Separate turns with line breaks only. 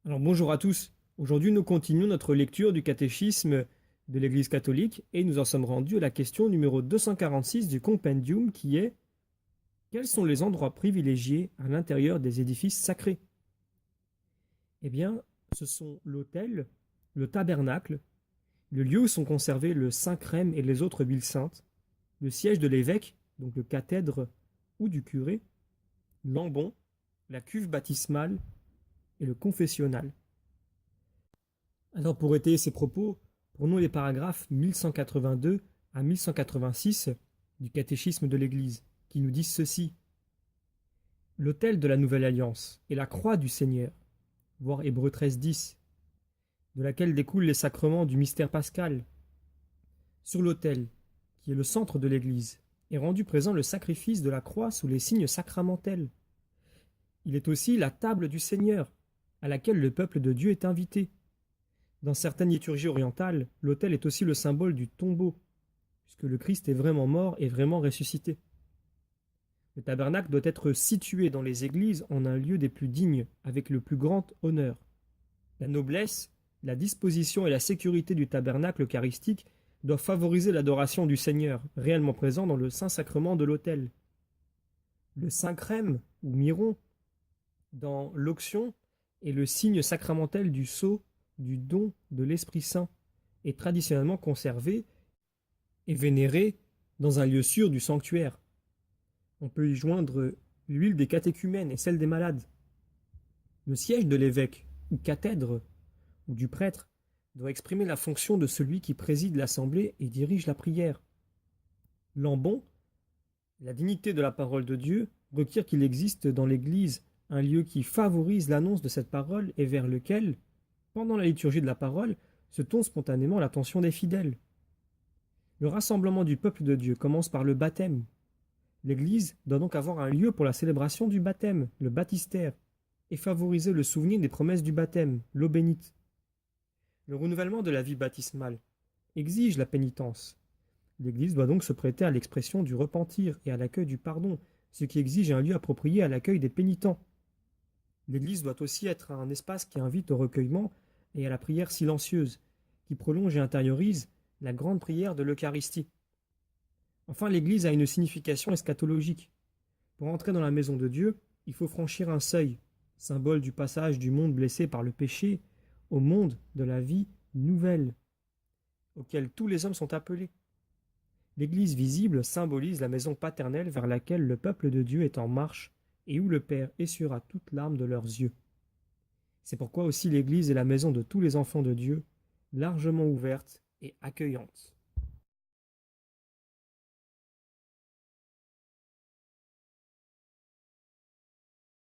Alors bonjour à tous. Aujourd'hui, nous continuons notre lecture du catéchisme de l'Église catholique et nous en sommes rendus à la question numéro 246 du compendium qui est: quels sont les endroits privilégiés à l'intérieur des édifices sacrés? Eh bien, ce sont l'autel, le tabernacle, le lieu où sont conservés le Saint-Crème et les autres huiles saintes, le siège de l'évêque, donc le cathèdre ou du curé, l'ambon, la cuve baptismale et le confessionnal. Alors pour étayer ces propos, prenons les paragraphes 1182 à 1186 du catéchisme de l'Église, qui nous disent ceci. L'autel de la Nouvelle Alliance est la croix du Seigneur, voir Hébreux 13, 10, de laquelle découlent les sacrements du mystère pascal. Sur l'autel, qui est le centre de l'Église, est rendu présent le sacrifice de la croix sous les signes sacramentels. Il est aussi la table du Seigneur, à laquelle le peuple de Dieu est invité. Dans certaines liturgies orientales, l'autel est aussi le symbole du tombeau, puisque le Christ est vraiment mort et vraiment ressuscité. Le tabernacle doit être situé dans les églises en un lieu des plus dignes, avec le plus grand honneur. La noblesse, la disposition et la sécurité du tabernacle eucharistique doivent favoriser l'adoration du Seigneur, réellement présent dans le Saint-Sacrement de l'autel. Le Saint-Crème, ou miron, dans l'onction, est le signe sacramentel du sceau du don de l'Esprit Saint, est traditionnellement conservé et vénéré dans un lieu sûr du sanctuaire. On peut y joindre l'huile des catéchumènes et celle des malades. Le siège de l'évêque, ou cathèdre, ou du prêtre, doit exprimer la fonction de celui qui préside l'assemblée et dirige la prière. L'ambon, la dignité de la parole de Dieu, requiert qu'il existe dans l'Église un lieu qui favorise l'annonce de cette parole et vers lequel, pendant la liturgie de la parole, se tourne spontanément l'attention des fidèles. Le rassemblement du peuple de Dieu commence par le baptême. L'Église doit donc avoir un lieu pour la célébration du baptême, le baptistère, et favoriser le souvenir des promesses du baptême, l'eau bénite. Le renouvellement de la vie baptismale exige la pénitence. L'Église doit donc se prêter à l'expression du repentir et à l'accueil du pardon, ce qui exige un lieu approprié à l'accueil des pénitents. L'Église doit aussi être un espace qui invite au recueillement et à la prière silencieuse, qui prolonge et intériorise la grande prière de l'Eucharistie. Enfin, l'Église a une signification eschatologique. Pour entrer dans la maison de Dieu, il faut franchir un seuil, symbole du passage du monde blessé par le péché au monde de la vie nouvelle, auquel tous les hommes sont appelés. L'Église visible symbolise la maison paternelle vers laquelle le peuple de Dieu est en marche et où le Père essuiera toute larme de leurs yeux. C'est pourquoi aussi l'Église est la maison de tous les enfants de Dieu, largement ouverte et accueillante.